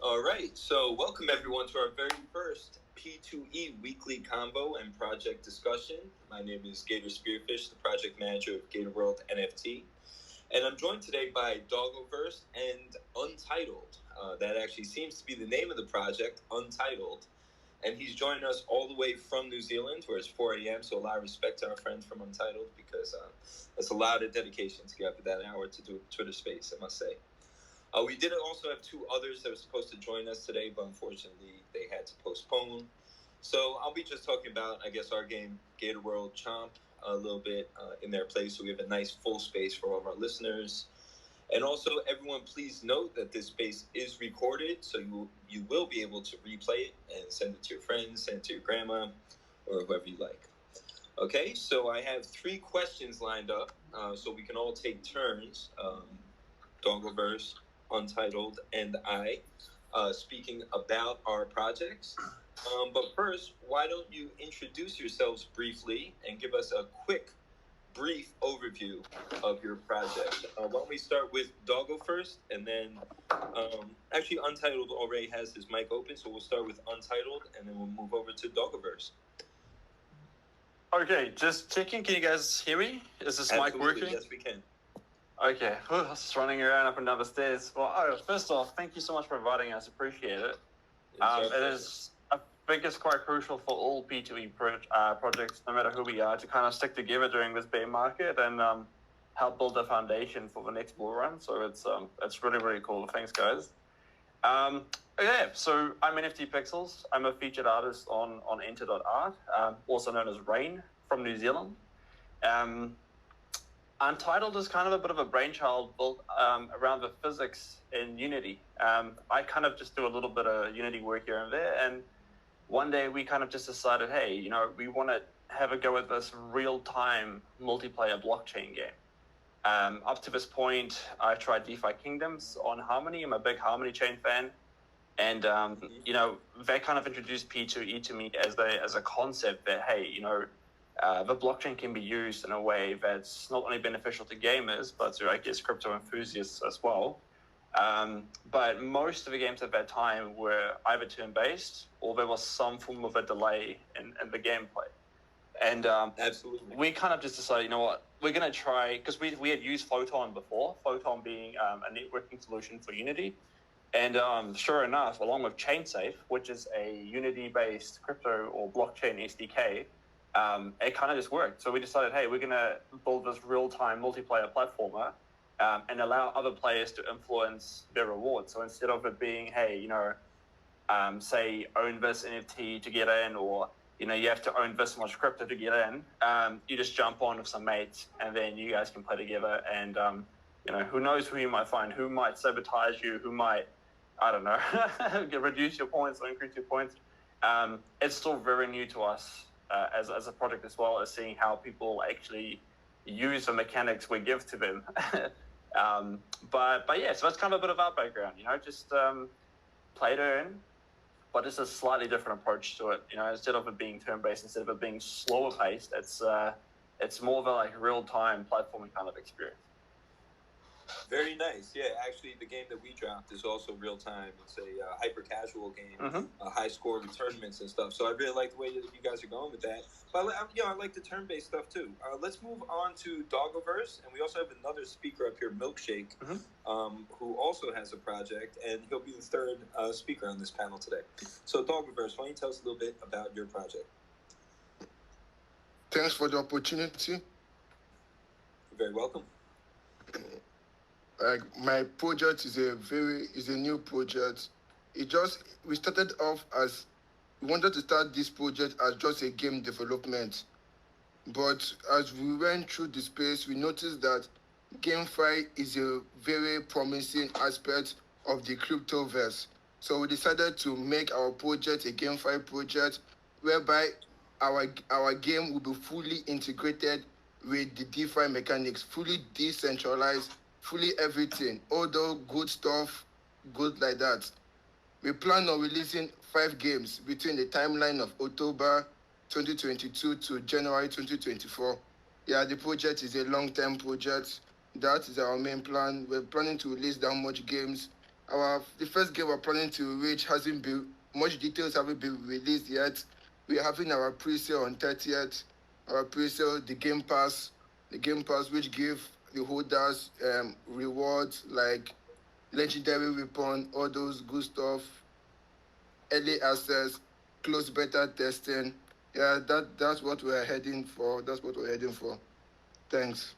All right, so welcome everyone to our very first P2E weekly combo and project discussion. My name is Gator Spearfish, the project manager of Gator World NFT, and I'm joined today by Dogoverse and Untitled. That actually seems to be the name of the project, Untitled, and he's joining us all the way from New Zealand, where it's 4 a.m. So a lot of respect to our friends from Untitled because that's a lot of dedication to get up at that hour to do a Twitter space, I must say. We did also have two others that were supposed to join us today, but unfortunately they had to postpone. So I'll be just talking about, I guess, our game, Gator World Chomp, a little bit in their place. So we have a nice full space for all of our listeners. And also, everyone, please note that this space is recorded, so you will be able to replay it and send it to your friends, send it to your grandma, or whoever you like. Okay, so I have 3 questions lined up, so we can all take turns. Dogoverse, Untitled, and I speaking about our projects. But first, why don't you introduce yourselves briefly and give us a quick, brief overview of your project. Why don't we start with Doggo first, and then actually Untitled already has his mic open, so we'll start with Untitled, and then we'll move over to Dogoverse. Okay, just checking. Can you guys hear me? Is this mic working? Yes, we can. Okay, I was just running around up and down the stairs. Well, first off, thank you so much for inviting us. Appreciate it. It is, I think it's quite crucial for all P2E projects, no matter who we are, to kind of stick together during this bear market and help build a foundation for the next bull run. So it's really, really cool. Thanks, guys. Okay, so I'm NFT Pixels. I'm a featured artist on Enter.art, also known as Rain from New Zealand. Untitled is kind of a bit of a brainchild built around the physics in Unity. I kind of just do a little bit of Unity work here and there, and one day we kind of just decided, hey, we want to have a go at this real-time multiplayer blockchain game. Up to this point, I tried DeFi Kingdoms on Harmony. I'm a big Harmony chain fan, and they kind of introduced P2E to me as a concept that, hey, the blockchain can be used in a way that's not only beneficial to gamers, but to, I guess, crypto enthusiasts as well. But most of the games at that time were either turn-based or there was some form of a delay in the gameplay. And absolutely, we kind of just decided, we're going to try, because we had used Photon before, Photon being a networking solution for Unity. And sure enough, along with ChainSafe, which is a Unity-based crypto or blockchain SDK, it kind of just worked. So we decided, hey, we're going to build this real-time multiplayer platformer and allow other players to influence their rewards. So instead of it being, hey, say, own this NFT to get in, or, you have to own this much crypto to get in, you just jump on with some mates, and then you guys can play together. And, who knows who you might find, who might sabotage you, who might, I don't know, reduce your points or increase your points. It's still very new to us. As a project, as well as seeing how people actually use the mechanics we give to them. But yeah, so that's kind of a bit of our background, just play to earn, but it's a slightly different approach to it. Instead of it being turn-based, instead of it being slower paced, it's more of a real-time platforming kind of experience. Very nice. Yeah, actually, the game that we dropped is also real time. It's a hyper-casual game, high score with tournaments and stuff. So I really like the way that you guys are going with that. But I like the turn-based stuff too. Let's move on to Dogoverse, and we also have another speaker up here, Milkshake, who also has a project, and he'll be the third speaker on this panel today. So Dogoverse, why don't you tell us a little bit about your project? Thanks for the opportunity. You're very welcome. My project is a new project. We started off as, we wanted to start this project as just a game development. But as we went through the space, we noticed that GameFi is a very promising aspect of the cryptoverse. So we decided to make our project a GameFi project, whereby our game will be fully integrated with the DeFi mechanics, fully decentralized, fully everything, all the good stuff, good like that. We plan on releasing 5 games between the timeline of October 2022 to January 2024. Yeah, the project is a long-term project. That is our main plan. We're planning to release that much games. The first game we're planning to reach hasn't been much details haven't been released yet. We're having our pre-sale on 30th. Our pre-sale, the Game Pass, which give the holders rewards like legendary weapon, all those good stuff, early access, close beta testing. Yeah, that's what we're heading for. That's what we're heading for. Thanks.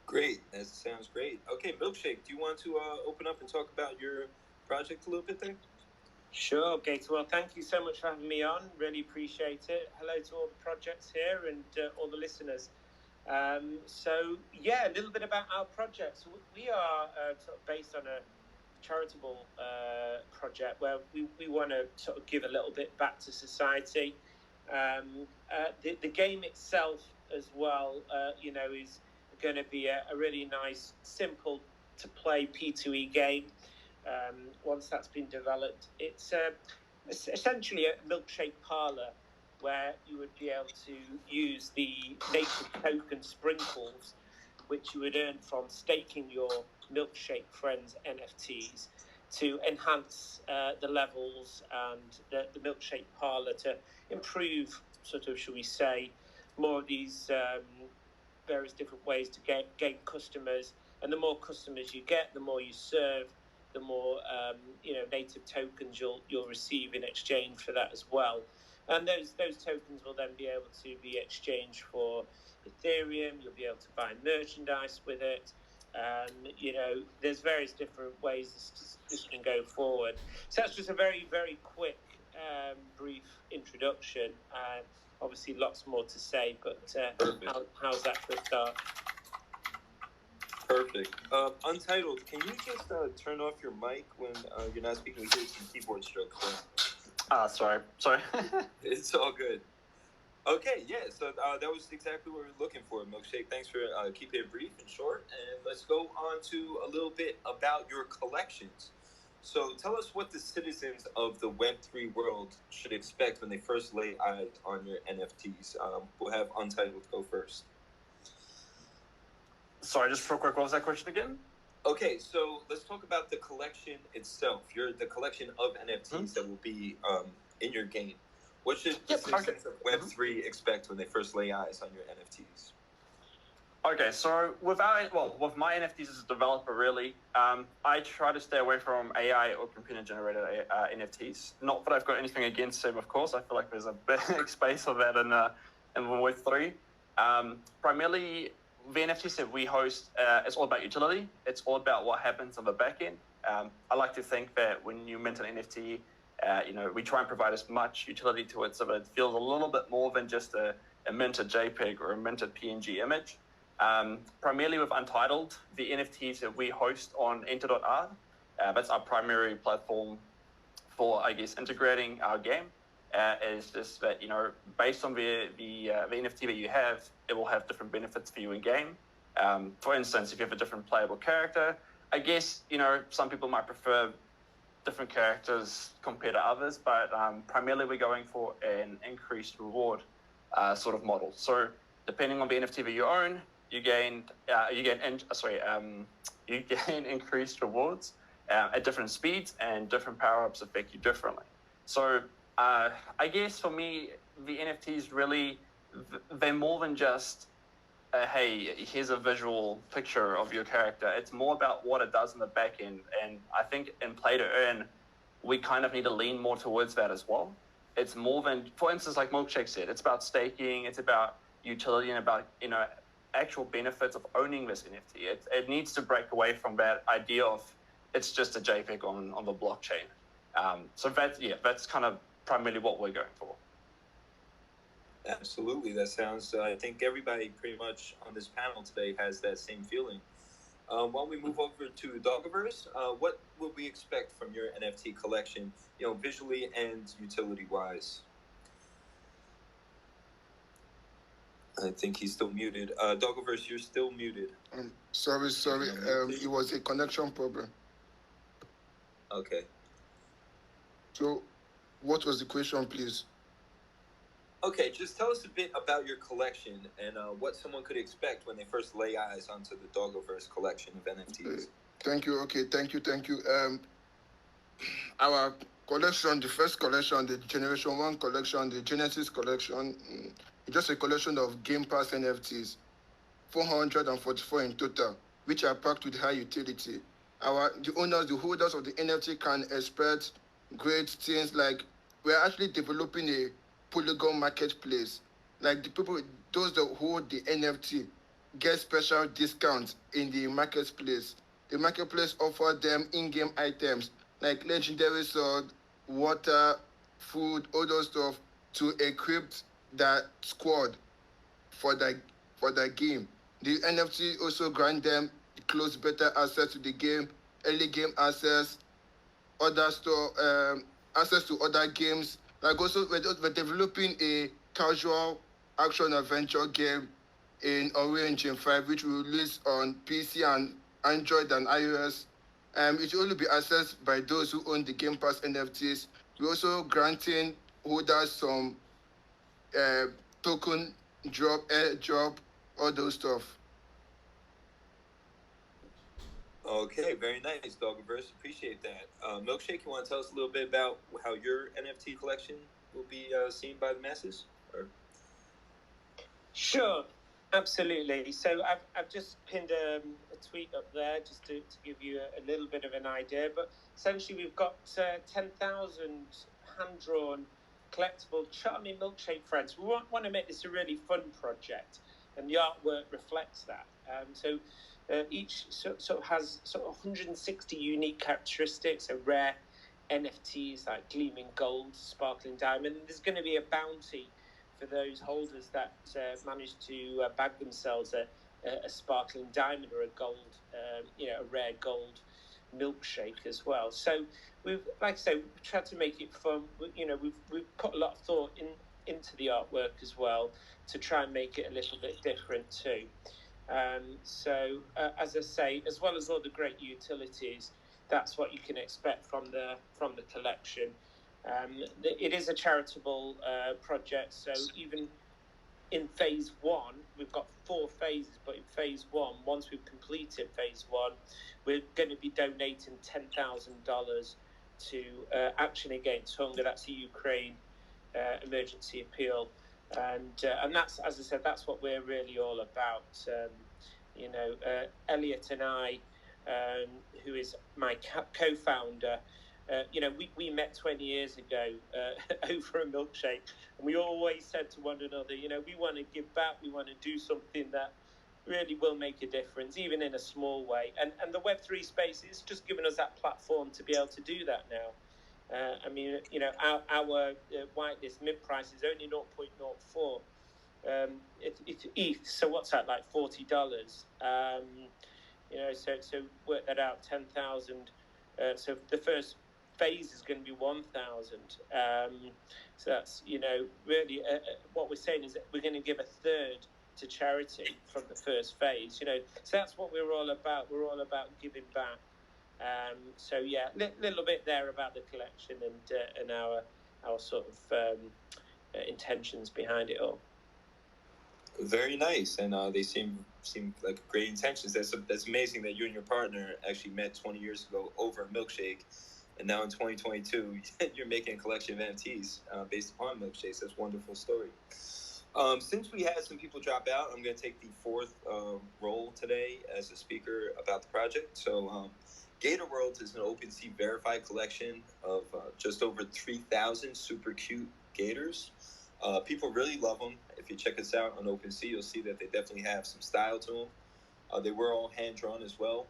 Great. That sounds great. Okay, Milkshake, do you want to open up and talk about your project a little bit there? Sure, Gator. Well, thank you so much for having me on. Really appreciate it. Hello to all the projects here and all the listeners. So, yeah, a little bit about our project. So we are sort of based on a charitable project where we want to sort of give a little bit back to society. The game itself as well, is going to be a really nice, simple to play P2E game. Once that's been developed, it's essentially a milkshake parlor where you would be able to use the native token sprinkles, which you would earn from staking your milkshake friends NFTs, to enhance the levels and the milkshake parlor to improve, sort of, shall we say, more of these various different ways to gain customers. And the more customers you get, the more you serve, the more native tokens you'll receive in exchange for that as well. And those tokens will then be able to be exchanged for Ethereum. You'll be able to buy merchandise with it. There's various different ways this can go forward. So that's just a very, very quick, brief introduction. Obviously, lots more to say, but how's that for a start? Perfect. Untitled, can you just turn off your mic when you're not speaking? We hear some keyboard strokes. Sorry. It's all good. Okay, yeah, so that was exactly what we were looking for, Milkshake. Thanks for keeping it brief and short. And let's go on to a little bit about your collections. So tell us what the citizens of the Web3 world should expect when they first lay eyes on your NFTs. We'll have Untitled go first. Sorry, just real quick, what was that question again? Okay, so let's talk about the collection itself. The collection of NFTs that will be in your game. What should the citizens of Web3 expect when they first lay eyes on your NFTs? Okay, so with my NFTs as a developer, really, I try to stay away from AI or computer-generated NFTs. Not that I've got anything against them, of course. I feel like there's a big space for that in Web3. Primarily, the NFTs that we host, it's all about utility. It's all about what happens on the back end. I like to think that when you mint an NFT, we try and provide as much utility to it so that it feels a little bit more than just a minted JPEG or a minted PNG image. Primarily with Untitled, the NFTs that we host on enter.art, that's our primary platform for, I guess, integrating our game, is just that, based on the NFT that you have, it will have different benefits for you in game. For instance, if you have a different playable character, I guess, some people might prefer different characters compared to others, but primarily we're going for an increased reward sort of model. So depending on the NFT that you own, you gain increased rewards at different speeds, and different power-ups affect you differently. So I guess for me, the NFTs really, they're more than just hey, here's a visual picture of your character. It's more about what it does in the back end. And I think in play to earn, we kind of need to lean more towards that as well. It's more than, for instance, like Milkshake said, it's about staking, it's about utility, and about, actual benefits of owning this NFT. It needs to break away from that idea of it's just a JPEG on the blockchain. So that's kind of primarily what we're going for. Absolutely. That sounds, I think everybody pretty much on this panel today has that same feeling. While we move over to Dogoverse, what would we expect from your NFT collection, visually and utility-wise? I think he's still muted. Dogoverse, you're still muted. Sorry. It was a connection problem. Okay. So, what was the question, please? Okay, just tell us a bit about your collection and what someone could expect when they first lay eyes onto the Dogoverse collection of NFTs. Thank you. Okay, thank you. Our collection, the first collection, the Generation 1 collection, the Genesis collection, it's just a collection of Game Pass NFTs, 444 in total, which are packed with high utility. The holders of the NFT can expect great things like we're actually developing a Polygon marketplace. Like those that hold the NFT, get special discounts in the marketplace. The marketplace offer them in-game items like legendary sword, water, food, all those stuff to equip that squad for that for that game. The NFT also grant them close better access to the game, early game access, other store access to other games. Like also we're developing a casual action adventure game in Unreal Engine 5, which will release on PC and Android and iOS. It will only be accessed by those who own the Game Pass NFTs. We're also granting holders some uh, token drop, air drop, all those stuff. Okay, very nice, Dogoverse. Appreciate that. Milkshake, you want to tell us a little bit about how your NFT collection will be seen by the masses? Or... Sure, absolutely. So I've just pinned a tweet up there just to give you a little bit of an idea. But essentially, we've got 10,000 hand-drawn collectible charming milkshake friends. We want to make this a really fun project, and the artwork reflects that. Each sort of has sort of 160 unique characteristics, a rare NFTs like gleaming gold, sparkling diamond. And there's going to be a bounty for those holders that manage to bag themselves a sparkling diamond or a gold, a rare gold milkshake as well. So we've, like I say, we've tried to make it fun. We've put a lot of thought into the artwork as well to try and make it a little bit different too. As I say, as well as all the great utilities, that's what you can expect from the collection. It is a charitable project, so even in phase one, we've got 4 phases, but in phase one, once we've completed phase one, we're going to be donating $10,000 to Action Against Hunger. That's the Ukraine emergency appeal. And that's, as I said, that's what we're really all about. Elliot and I, who is my co-founder, we met 20 years ago over a milkshake, and we always said to one another, we want to give back, we want to do something that really will make a difference, even in a small way. And the Web3 space is just giving us that platform to be able to do that now. Our whitelist mid price is only 0.04. It's ETH, so what's that, like $40? So work that out, 10,000. So the first phase is going to be 1,000. So that's, really what we're saying is that we're going to give a third to charity from the first phase. So that's what we're all about. We're all about giving back. Little bit there about the collection and our sort of intentions behind it all. Very nice, and they seem like great intentions. That's amazing that you and your partner actually met 20 years ago over a milkshake, and now in 2022 you're making a collection of NFTs based upon milkshakes. That's a wonderful story. Since we had some people drop out, I'm going to take the 4th role today as a speaker about the project. So Gator World is an OpenSea verified collection of just over 3,000 super cute gators. People really love them. If you check us out on OpenSea, you'll see that they definitely have some style to them. They were all hand-drawn as well.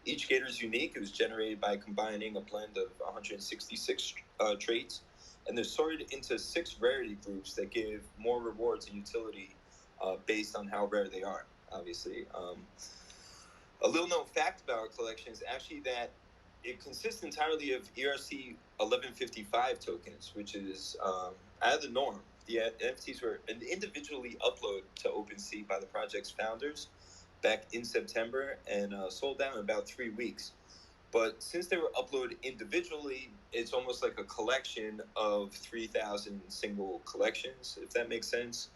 Each gator is unique. It was generated by combining a blend of 166 traits, and they're sorted into 6 rarity groups that give more rewards and utility based on how rare they are, obviously. A little known fact about our collection is actually that it consists entirely of ERC 1155 tokens, which is out of the norm. The NFTs were individually uploaded to OpenSea by the project's founders back in September and sold out in about 3 weeks. But since they were uploaded individually, it's almost like a collection of 3,000 single collections, if that makes sense,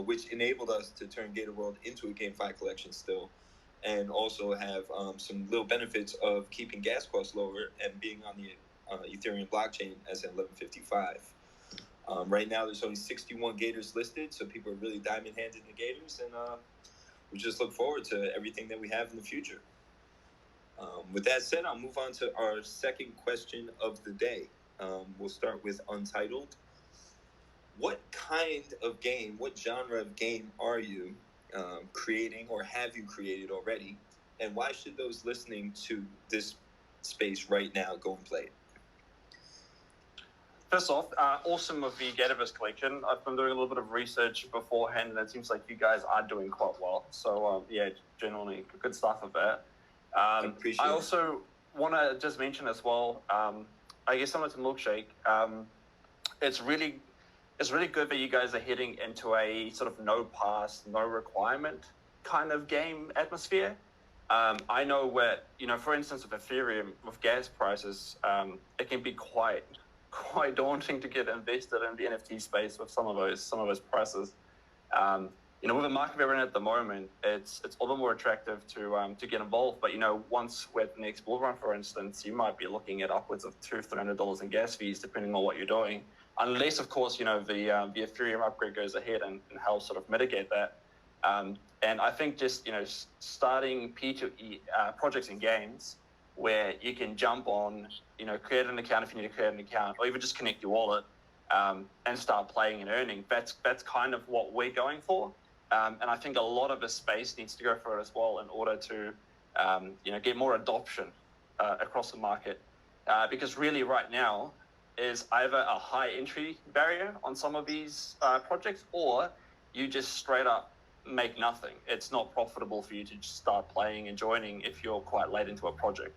which enabled us to turn Gator World into a GameFi collection still, and also have some little benefits of keeping gas costs lower and being on the Ethereum blockchain as an 1155. Right now, there's only 61 Gators listed, so people are really diamond-handed in the Gators, and we just look forward to everything that we have in the future. With that said, I'll move on to our second question of the day. We'll start with Untitled. What kind of game, what genre of game are you creating, or have you created already? And why should those listening to this space right now go and play it? First off, awesome with the Dogoverse collection. I've been doing a little bit of research beforehand, and it seems like you guys are doing quite well. So, yeah, generally good stuff with that. I also want to just mention as well, I guess similar to Milkshake, it's really good that you guys are heading into a sort of no pass, no requirement kind of game atmosphere. I know where, for instance, with Ethereum, with gas prices, it can be quite daunting to get invested in the NFT space with some of those prices. With the market we're in at the moment, it's all the more attractive to get involved. But once we're at the next bull run, for instance, you might be looking at upwards of $200-300 in gas fees, depending on what you're doing. Unless, of course, the Ethereum upgrade goes ahead and helps sort of mitigate that. And I think just starting P2E projects and games where you can jump on, create an account if you need to create an account, or even just connect your wallet and start playing and earning. That's kind of what we're going for. And I think a lot of the space needs to go for it as well in order to, get more adoption across the market. Because really right now is either a high entry barrier on some of these projects, or you just straight up make nothing. It's not profitable for you to just start playing and joining if you're quite late into a project.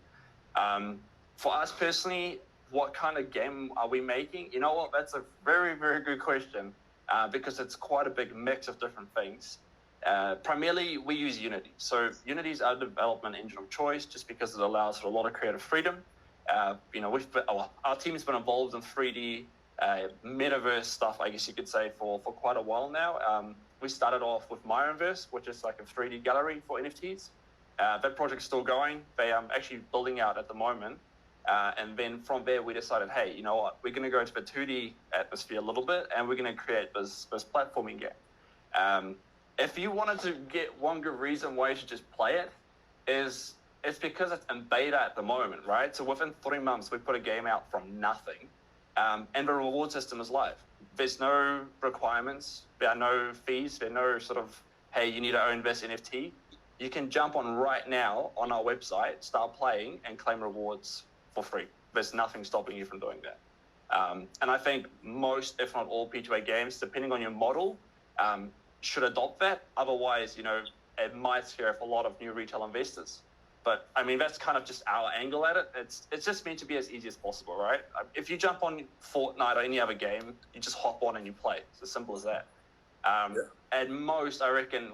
For us personally, what kind of game are we making? You know what? That's a very, very good question because it's quite a big mix of different things. Primarily, we use Unity. So Unity is our development engine of choice just because it allows for a lot of creative freedom. Our team's been involved in 3D metaverse stuff, I guess you could say, for quite a while now. We started off with Myronverse, which is like a 3D gallery for NFTs. That project's still going. They are actually building out at the moment. And then from there, we decided, hey, you know what? We're going to go to the 2D atmosphere a little bit, and we're going to create this platforming game. If you wanted to get one good reason why you should just play it, it's because it's in beta at the moment, right? So within 3 months, we put a game out from nothing, and the reward system is live. There's no requirements. There are no fees. There are no sort of, hey, you need to own this NFT. You can jump on right now on our website, start playing, and claim rewards for free. There's nothing stopping you from doing that. And I think most, if not all, P2A games, depending on your model, should adopt that. Otherwise, it might scare off a lot of new retail investors. But I mean, that's kind of just our angle at it. It's just meant to be as easy as possible, right? If you jump on Fortnite or any other game, you just hop on and you play. It's as simple as that. At most, I reckon,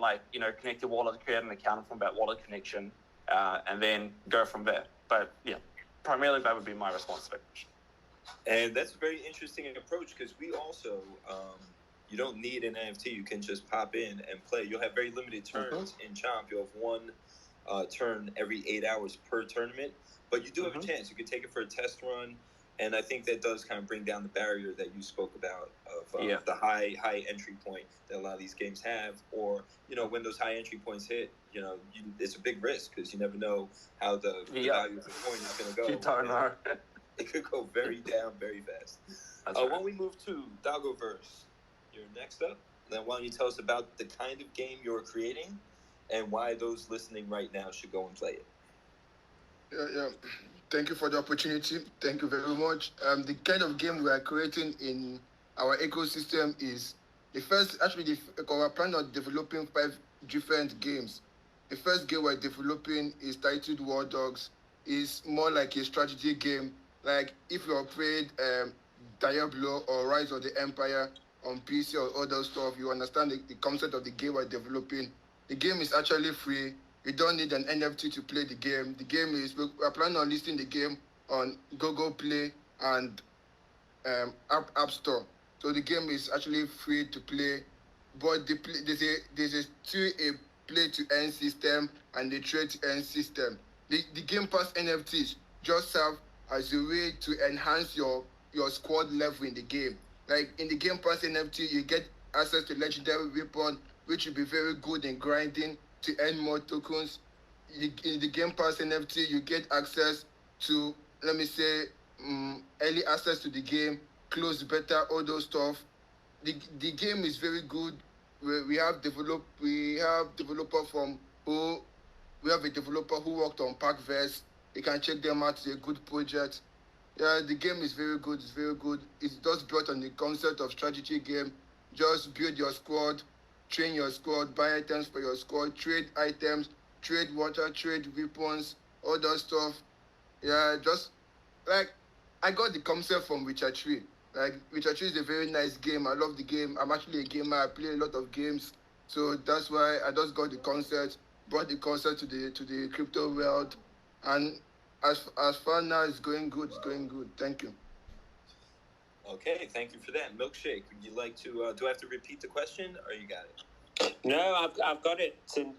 connect your wallet, create an account from that wallet connection, and then go from there. But yeah, primarily that would be my response to that question. And that's a very interesting approach because we also, you don't need an NFT. You can just pop in and play. You'll have very limited turns in Chomp. You'll have one turn every 8 hours per tournament, but you do have a chance. You can take it for a test run, and I think that does kind of bring down the barrier that you spoke about of the high entry point that a lot of these games have, or when those high entry points hit, it's a big risk because you never know how the value of the coin is going to go. You don't know. It could go very down very fast. Right. When we move to Dogoverse, you're next up. Then why don't you tell us about the kind of game you're creating and why those listening right now should go and play it? Yeah. Thank you for the opportunity. Thank you very much. The kind of game we are creating in our ecosystem is our plan on developing 5 different games. The first game we're developing is titled War Dogs. It's more like a strategy game. Like if you played Diablo or Rise of the Empire on PC or other stuff, you understand the concept of the game we're developing. The game is actually free. You don't need an NFT to play the game. The game is we're planning on listing the game on Google Play and App Store. So the game is actually free to play, but there's a play to earn system and a trade to earn system. The Game Pass NFTs just serve as a way to enhance your squad level in the game. Like in the Game Pass NFT, you get access to legendary weapon, which will be very good in grinding to earn more tokens. In the Game Pass NFT, you get access to, let me say, early access to the game, closed beta, all those stuff. The game is very good. We have developer from who we have a developer who worked on Packverse. You can check them out. It's a good project. Yeah, the game is very good. It's very good. It's just built on the concept of strategy game. Just build your squad, train your squad, buy items for your squad, trade items, trade water, trade weapons, all that stuff. Yeah, just like I got the concept from Witcher 3. Like Witcher 3 is a very nice game. I love the game. I'm actually a gamer. I play a lot of games, so that's why I just got the concept, brought the concept to the crypto world, and as far now it's going good. It's going good. Thank you. Okay, thank you for that. Milkshake, would you like to, do I have to repeat the question, or you got it? No, I've got it. And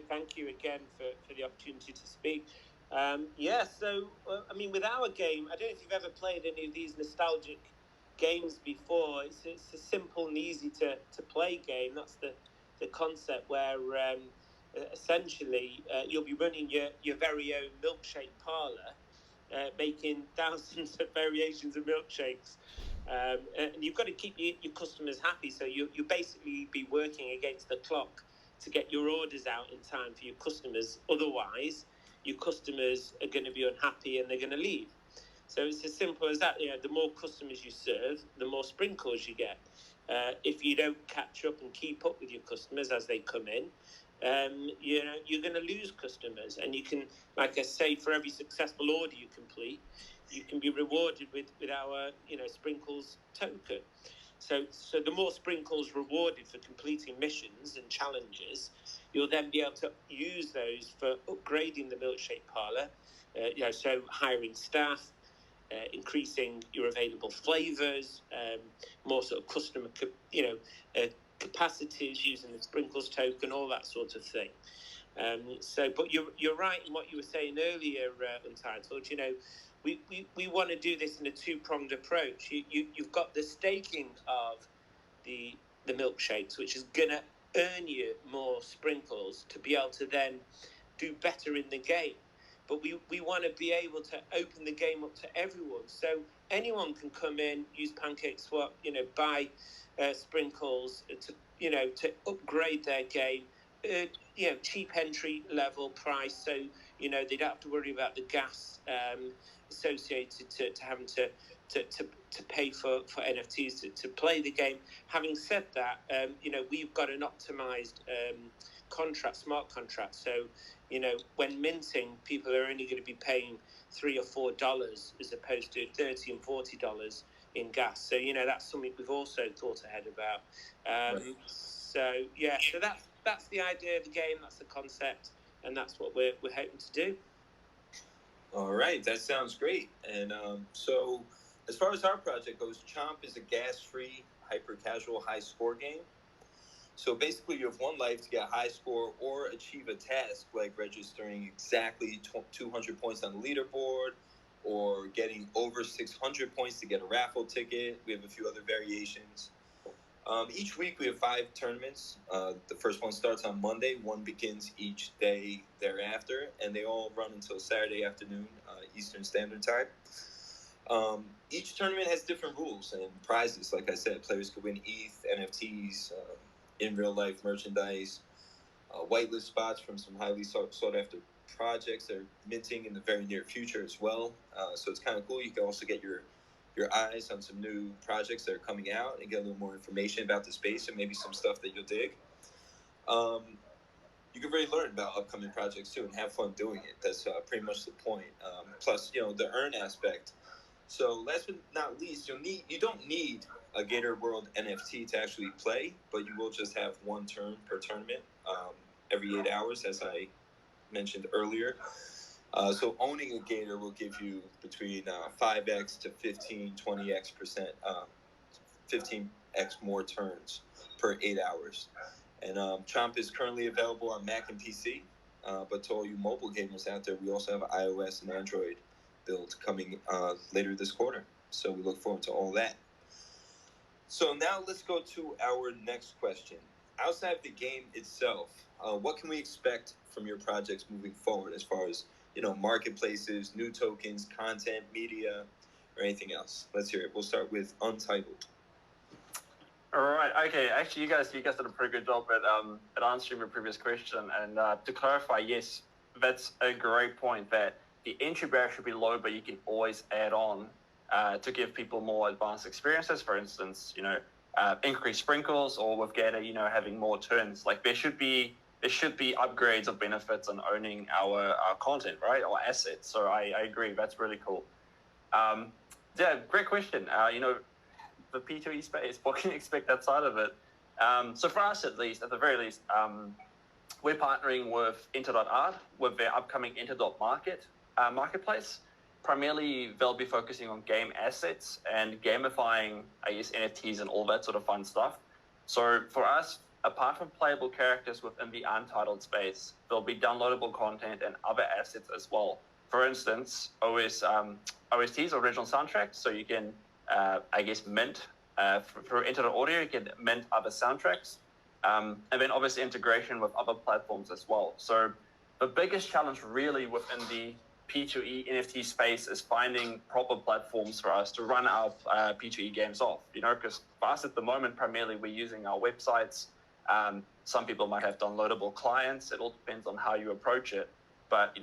thank you again for the opportunity to speak. I mean, with our game, I don't know if you've ever played any of these nostalgic games before. It's a simple and easy to play game. That's the concept where essentially you'll be running your very own milkshake parlor, making thousands of variations of milkshakes. And you've got to keep your customers happy. So you basically be working against the clock to get your orders out in time for your customers. Otherwise, your customers are going to be unhappy and they're going to leave. So it's as simple as that. The more customers you serve, the more sprinkles you get. If you don't catch up and keep up with your customers as they come in, you're going to lose customers. And you can, like I say, for every successful order you complete, you can be rewarded with our sprinkles token. So the more sprinkles rewarded for completing missions and challenges, you'll then be able to use those for upgrading the milkshake parlor. So hiring staff, increasing your available flavors, more sort of customer capacities using the sprinkles token, all that sort of thing. But you're right in what you were saying earlier, Untitled. We want to do this in a two-pronged approach. You've got the staking of the milkshakes, which is going to earn you more sprinkles to be able to then do better in the game. But we want to be able to open the game up to everyone. So anyone can come in, use PancakeSwap, buy sprinkles to upgrade their game. Cheap entry level price, so they don't have to worry about the gas associated to having to pay for NFTs to play the game. Having said that, we've got an optimized smart contract. So when minting, people are only going to be paying $3 or $4 as opposed to $30 and $40 in gas. So that's something we've also thought ahead about. Right. So that's the idea of the game. That's the concept, and that's what we're hoping to do. All right, that sounds great. And so, as far as our project goes, Chomp is a gas-free, hyper-casual, high-score game. So basically, you have one life to get a high score or achieve a task like registering exactly 200 points on the leaderboard, or getting over 600 points to get a raffle ticket. We have a few other variations. Each week we have 5 tournaments. The first one starts on Monday. One begins each day thereafter, and they all run until Saturday afternoon, Eastern Standard Time. Each tournament has different rules and prizes. Like I said, players could win ETH, NFTs, in real life merchandise, whitelist spots from some highly sought after projects that are minting in the very near future as well. So it's kind of cool. You can also get your eyes on some new projects that are coming out and get a little more information about the space and maybe some stuff that you'll dig. You can really learn about upcoming projects too and have fun doing it. That's pretty much the point. Plus, the earn aspect. So last but not least, you don't need a Gator World NFT to actually play, but you will just have one turn per tournament. every 8 hours, as I mentioned earlier. So owning a gator will give you between 5x to 20x%, 15x more turns per 8 hours. And Chomp is currently available on Mac and PC. But to all you mobile gamers out there, we also have iOS and Android build coming later this quarter. So we look forward to all that. So now let's go to our next question. Outside of the game itself, what can we expect from your projects moving forward as far as, marketplaces, new tokens, content, media, or anything else? Let's hear it. We'll start with Untitled. All right. Okay. Actually, you guys did a pretty good job at answering my previous question. And to clarify, yes, that's a great point. That the entry barrier should be low, but you can always add on to give people more advanced experiences. For instance, increase sprinkles, or with Gator, having more turns. Like there should be upgrades or benefits on owning our content, right, or assets. So I agree. That's really cool. Yeah, great question. The P2E space, what can you expect that side of it? So for us, at the very least, we're partnering with Enter.art with their upcoming marketplace. Primarily, they'll be focusing on game assets and gamifying, I guess, NFTs and all that sort of fun stuff. So for us, apart from playable characters within the Untitled space, there'll be downloadable content and other assets as well. For instance, OSTs, original soundtracks, so you can mint for Internet Audio, you can mint other soundtracks, and then obviously integration with other platforms as well. So the biggest challenge really within the P2E NFT space is finding proper platforms for us to run our P2E games off, because for us at the moment, primarily we're using our websites. Some people might have downloadable clients. It all depends on how you approach it. But,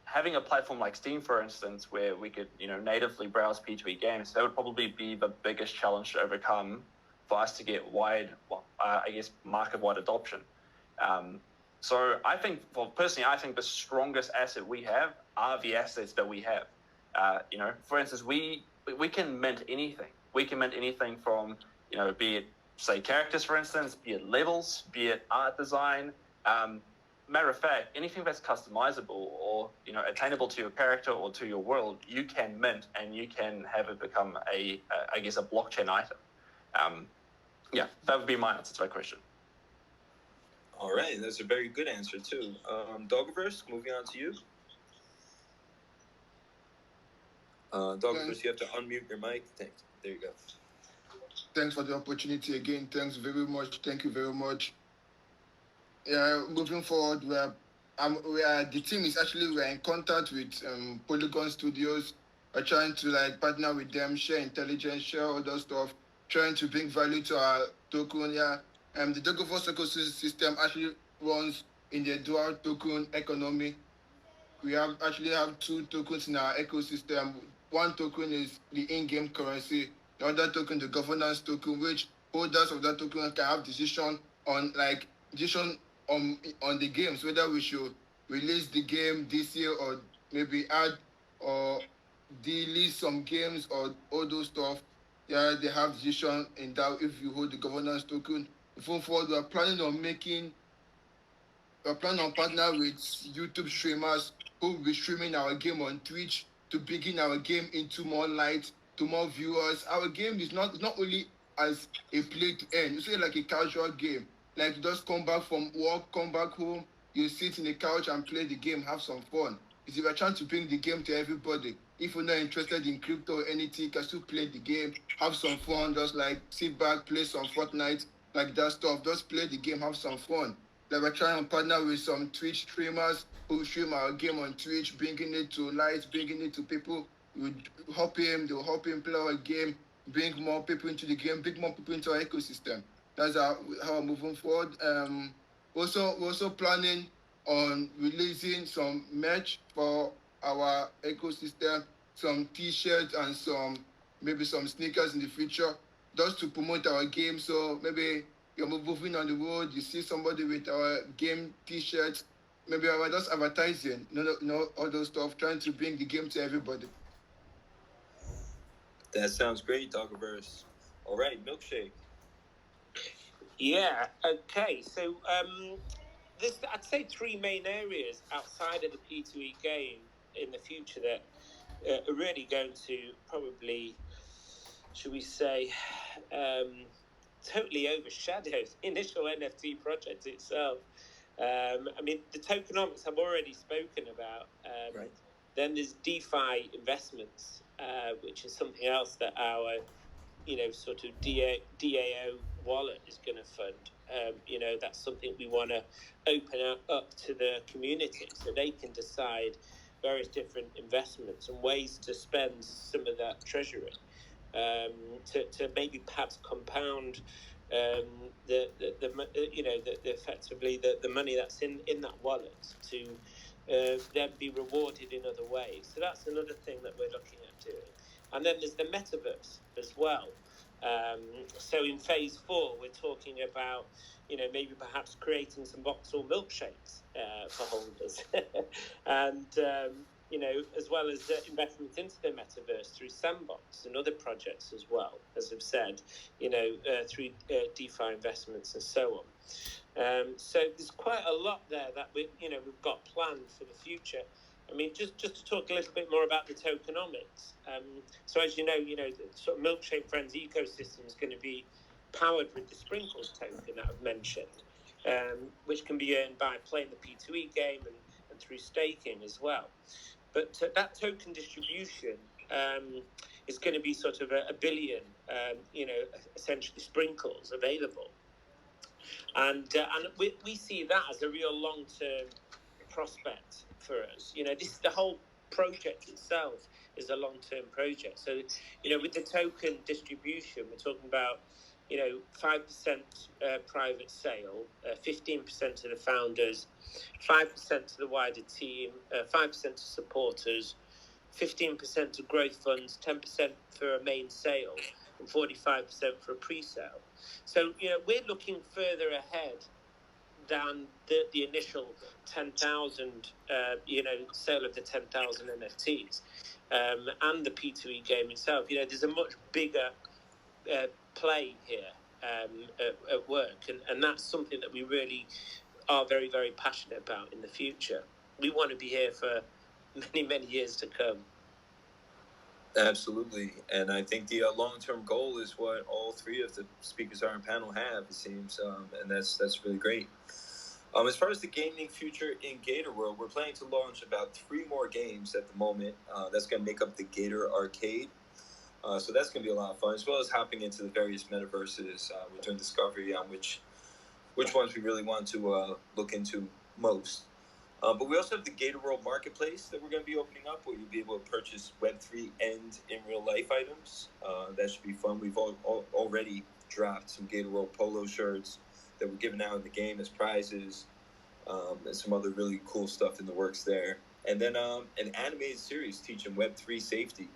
having a platform like Steam, for instance, where we could, natively browse P2E games, that would probably be the biggest challenge to overcome for us to get market-wide adoption. So I think, personally, I think the strongest asset we have are the assets that we have. For instance, we can mint anything. We can mint anything from, be it, say, characters, for instance, be it levels, be it art design. Matter of fact, anything that's customizable or attainable to your character or to your world, you can mint and you can have it become a blockchain item. That would be my answer to that question. All right, that's a very good answer too. Dogoverse, moving on to you. Dogoverse, you have to unmute your mic. Thanks. There you go. Thanks for the opportunity again. Thanks very much. Thank you very much. Yeah, moving forward, the team is we're in contact with Polygon Studios. We're trying to partner with them, share intelligence, share all that stuff, trying to bring value to our token. Yeah, the Dogoverse ecosystem actually runs in the dual token economy. We have two tokens in our ecosystem. One token is the in-game currency. The other token, the governance token, which holders of that token can have decision on the games, whether we should release the game this year or maybe add or delete some games or all those stuff. Yeah, they have decision in that if you hold the governance token. Moving forward, we're planning on partner with YouTube streamers who will be streaming our game on Twitch to bring our game into more light, to more viewers. Our game is not only as a play to earn. It's like a casual game. Like you just come back from work, come back home, you sit in the couch and play the game, have some fun. We're trying to bring the game to everybody. If you're not interested in crypto or anything, you can still play the game, have some fun, just sit back, play some Fortnite, that stuff. Just play the game, have some fun. We're trying to partner with some Twitch streamers who stream our game on Twitch, bringing it to light, bringing it to people. They'll help him play our game, bring more people into the game, bring more people into our ecosystem. That's how we're moving forward. We're also planning on releasing some merch for our ecosystem, some T-shirts and maybe some sneakers in the future, just to promote our game. So maybe you're moving on the road, you see somebody with our game T-shirts, maybe we're just advertising, all those stuff, trying to bring the game to everybody. That sounds great, Dogoverse. All right, Milkshake. Yeah. Okay. So there's, I'd say, three main areas outside of the P2E game in the future that are really going to probably, should we say, totally overshadow the initial NFT project itself. I mean, the tokenomics I've already spoken about. Right. Then there's DeFi investments, which is something else that our, sort of DAO wallet is going to fund. That's something we want to open up to the community so they can decide various different investments and ways to spend some of that treasury, to maybe perhaps compound effectively the money that's in that wallet to then be rewarded in other ways. So that's another thing that we're looking at doing. And then there's the metaverse as well. So in phase 4, we're talking about, maybe perhaps creating some Vauxhall milkshakes for holders, and as well as investments into the metaverse through Sandbox and other projects as well, as I've said, through DeFi investments and so on. So there's quite a lot there that we've got planned for the future. I mean, just to talk a little bit more about the tokenomics. So as you know, the sort of Milkshake Friends ecosystem is going to be powered with the Sprinkles token that I've mentioned, which can be earned by playing the P2E game and through staking as well. But that token distribution is going to be sort of a billion, essentially Sprinkles available. And we see that as a real long-term prospect for us. The whole project itself is a long-term project. So, with the token distribution, we're talking about, 5% private sale, 15% to the founders, 5% to the wider team, 5% to supporters, 15% to growth funds, 10% for a main sale, and 45% for a pre-sale. So, we're looking further ahead than the initial 10,000, sale of the 10,000 NFTs, and the P2E game itself. There's a much bigger play here at work, and that's something that we really are very, very passionate about in the future. We want to be here for many, many years to come. Absolutely, and I think the long-term goal is what all three of the speakers on our panel have, it seems, and that's really great. As far as the gaming future in Gator World, we're planning to launch about 3 more games at the moment. That's going to make up the Gator Arcade. So that's going to be a lot of fun, as well as hopping into the various metaverses. We're doing discovery on which ones we really want to look into most. But we also have the Gator World Marketplace that we're going to be opening up, where you'll be able to purchase Web3 and in real life items. That should be fun. We've already dropped some Gator World polo shirts that we're giving out in the game as prizes, and some other really cool stuff in the works there. And then an animated series teaching Web3 safety.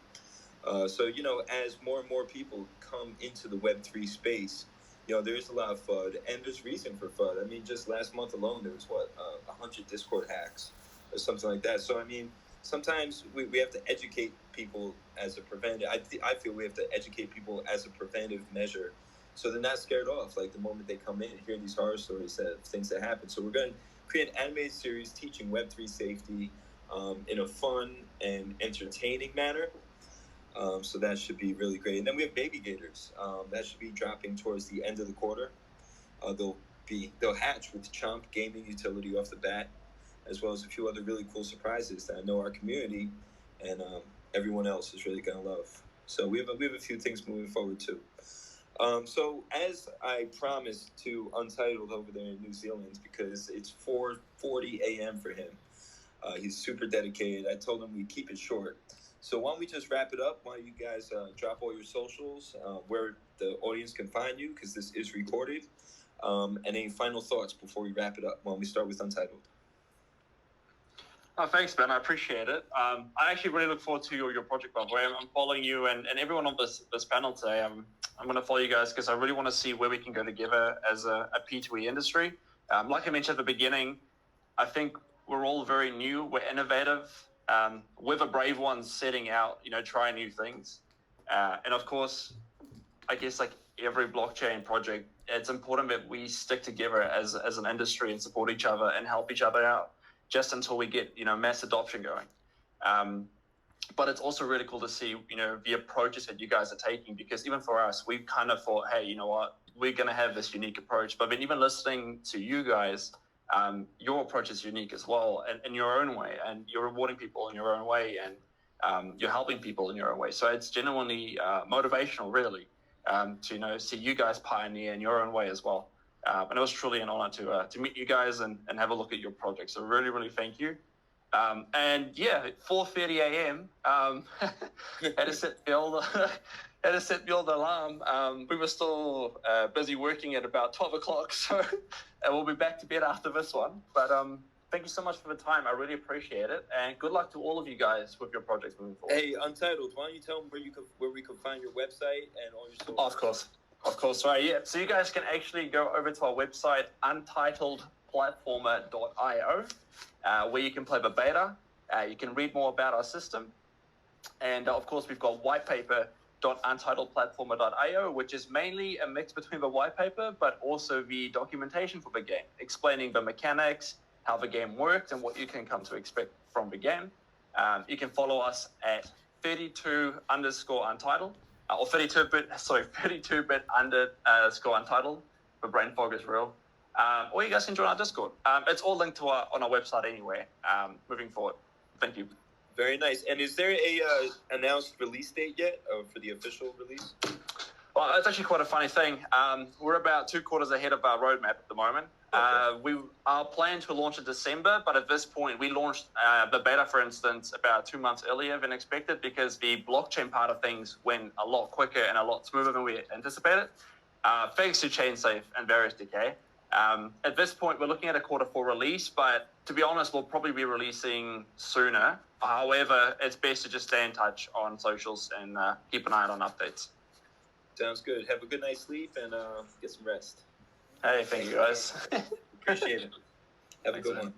So, as more and more people come into the Web3 space, there's a lot of FUD, and there's reason for FUD. I mean, just last month alone, there was 100 Discord hacks or something like that. So, I mean, sometimes we have to educate people as a preventive. I feel we have to educate people as a preventive measure, so they're not scared off. Like the moment they come in and hear these horror stories of things that happen. So we're going to create an animated series teaching Web3 safety in a fun and entertaining manner. So that should be really great. And then we have Baby Gators. That should be dropping towards the end of the quarter. They'll hatch with Chomp gaming utility off the bat, as well as a few other really cool surprises that I know our community and everyone else is really going to love. So we have a few things moving forward too. So as I promised to Untitled over there in New Zealand, because it's 4:40 a.m. for him, he's super dedicated. I told him we'd keep it short. So why don't we just wrap it up? Why don't you guys drop all your socials, where the audience can find you, because this is recorded, and any final thoughts before we wrap it up? Why don't we start with Untitled? Oh, thanks, Ben. I appreciate it. I actually really look forward to your project, by the way. I'm following you and everyone on this panel today. I'm going to follow you guys because I really want to see where we can go together as a P2E industry. Like I mentioned at the beginning, I think we're all very new. We're innovative. We're the brave ones setting out, trying new things. And of course, I guess like every blockchain project, it's important that we stick together as an industry and support each other and help each other out just until we get, mass adoption going. But it's also really cool to see, the approaches that you guys are taking, because even for us, we kind of thought, hey, you know what, we're going to have this unique approach. But then even listening to you guys, your approach is unique as well in your own way, and you're rewarding people in your own way, and you're helping people in your own way. So it's genuinely motivational, really, to see you guys pioneer in your own way as well. And it was truly an honor to meet you guys and have a look at your project. So really, really thank you. And yeah, 4:30 a.m. Had to set the old alarm. We were still busy working at about 12 o'clock, so we'll be back to bed after this one. But thank you so much for the time. I really appreciate it, and good luck to all of you guys with your projects moving forward. Hey, Untitled, why don't you tell them where we can find your website and all your social? Of course. Right, yeah. So you guys can actually go over to our website, untitledplatformer.io, where you can play the beta. You can read more about our system. And of course, we've got whitepaper.untitledplatformer.io, which is mainly a mix between the white paper, but also the documentation for the game, explaining the mechanics, how the game works, and what you can come to expect from the game. You can follow us at 32_untitled. Or 32-bit underscore untitled, for brain fog is real. Or you guys can join our Discord. It's all linked to on our website anyway, moving forward. Thank you. Very nice. And is there a announced release date yet for the official release? Well, it's actually quite a funny thing. We're about 2 quarters ahead of our roadmap at the moment. Okay. We are planning to launch in December, but at this point, we launched the beta, for instance, about 2 months earlier than expected, because the blockchain part of things went a lot quicker and a lot smoother than we anticipated, thanks to ChainSafe and various decay. At this point, we're looking at a Q4 release, but to be honest, we'll probably be releasing sooner. However, it's best to just stay in touch on socials and keep an eye out on updates. Sounds good. Have a good night's sleep and get some rest. Hey, thank you, guys. Appreciate it. Have a good one.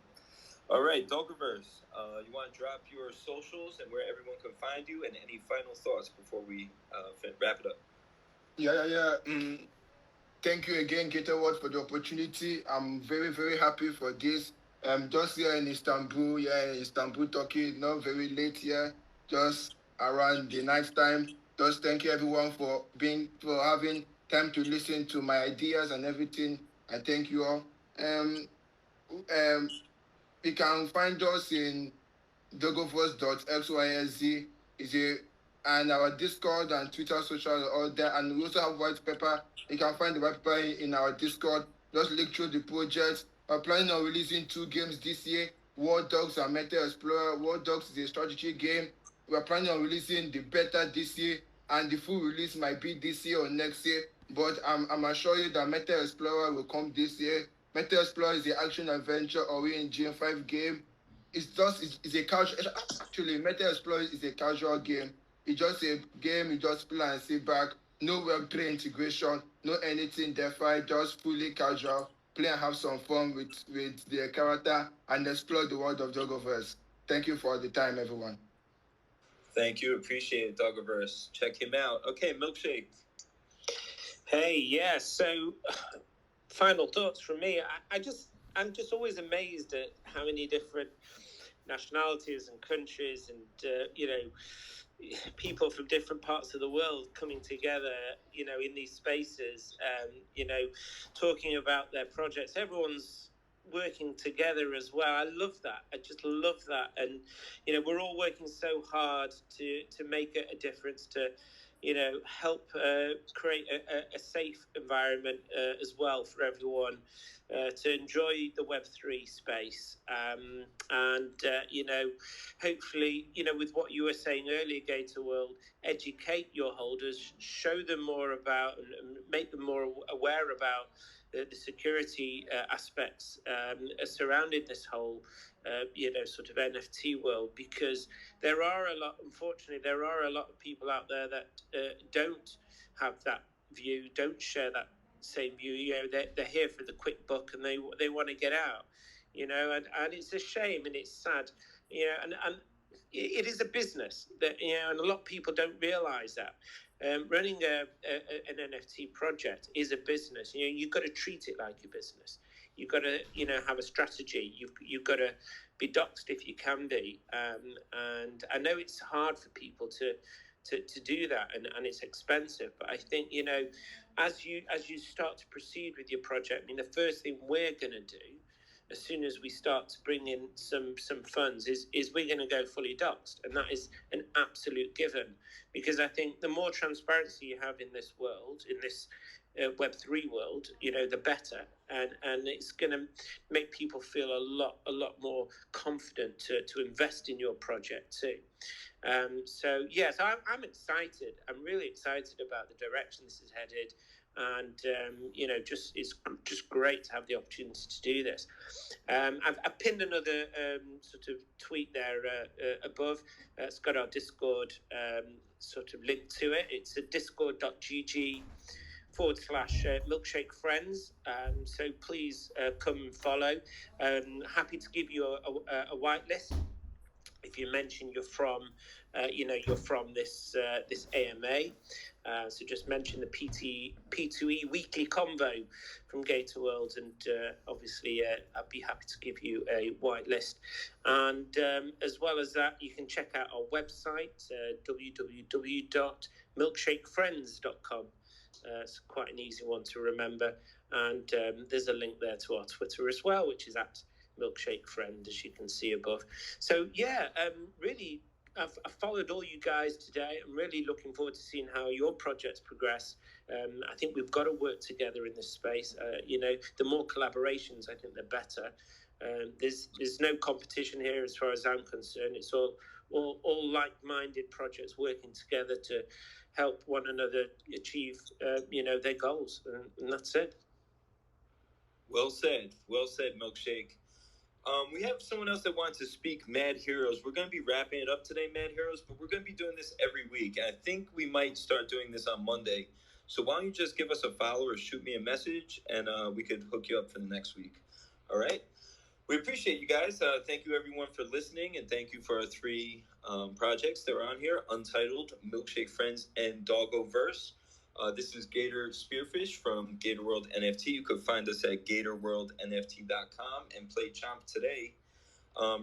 All right, Dogoverse, you want to drop your socials and where everyone can find you, and any final thoughts before we wrap it up? Yeah. Thank you again, Gatorworld, for the opportunity. I'm very, very happy for this. Just here in Istanbul, Turkey, not very late here, just around the night time. Just thank you everyone for having time to listen to my ideas and everything. I thank you all. You can find us in dogoverse.xyz and our Discord and Twitter social are all there. And we also have white paper. You can find the white paper in our Discord. Just look through the project. We're planning on releasing 2 games this year, War Dogs and Meta Explorer. War Dogs is a strategy game. We're planning on releasing the beta this year, and the full release might be this year or next year. But I'm assure you that Meta Explorer will come this year. Meta Explorer is an action adventure oriented 5 game. It's a casual. Actually, Meta Explorer is a casual game. It's just a game you just play and sit back. No Web3 integration, no anything DeFi, just fully casual. Play and have some fun with the character and explore the world of Dogoverse. Thank you for the time, everyone. Thank you. Appreciate it, Dogoverse. Check him out. Okay, Milkshake. Hey, yeah. So, final thoughts from me. I'm just always amazed at how many different nationalities and countries and people from different parts of the world coming together, in these spaces, talking about their projects. Everyone's working together as well. I love that. I just love that. And, we're all working so hard to make a difference, to, help create a safe environment as well for everyone to enjoy the Web3 space. Hopefully, with what you were saying earlier, Gator World, educate your holders, show them more about and make them more aware about the security aspects surrounding this whole, sort of NFT world, because unfortunately, there are a lot of people out there that don't have that view, don't share that same view. They're here for the quick buck and they want to get out, and it's a shame and it's sad, and it is a business that, and a lot of people don't realize that. Running an NFT project is a business. You've got to treat it like a business. You've got to, have a strategy. You've got to be doxed if you can be. And I know it's hard for people to do that, and it's expensive. But I think, as you start to proceed with your project, the first thing we're going to do, as soon as we start to bring in some funds, is we're going to go fully doxed, and that is an absolute given, because I think the more transparency you have in this world, in this Web3 world, the better, and it's going to make people feel a lot more confident to invest in your project too. So I'm excited. I'm really excited about the direction this is headed. And it's just great to have the opportunity to do this. I've pinned another sort of tweet there above. It's got our Discord sort of link to it. It's at discord.gg /milkshake friends. So please come and follow. Happy to give you a whitelist if you mention you're from this AMA. So just mention the P2E weekly convo from Gator World, and obviously I'd be happy to give you a whitelist. And as well as that, you can check out our website, www.milkshakefriends.com. It's quite an easy one to remember. And there's a link there to our Twitter as well, which is at Milkshake Friend, as you can see above. So really, I've followed all you guys today. I'm really looking forward to seeing how your projects progress. I think we've got to work together in this space. The more collaborations, I think the better. There's no competition here as far as I'm concerned. It's all like-minded projects working together to help one another achieve their goals, and that's it. Well said, Milkshake. We have someone else that wants to speak, Mad Heroes. We're going to be wrapping it up today, Mad Heroes, but we're going to be doing this every week. I think we might start doing this on Monday. So why don't you just give us a follow or shoot me a message, and we could hook you up for the next week. All right? We appreciate you guys. Thank you, everyone, for listening, and thank you for our 3 projects that are on here, Untitled, Milkshake Friends, and Dogoverse. This is Gator Spearfish from Gator World NFT. You could find us at gatorworldnft.com and play Chomp today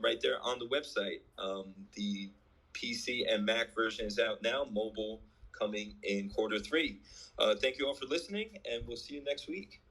right there on the website. The PC and Mac version is out now, mobile coming in Q3. Thank you all for listening, and we'll see you next week.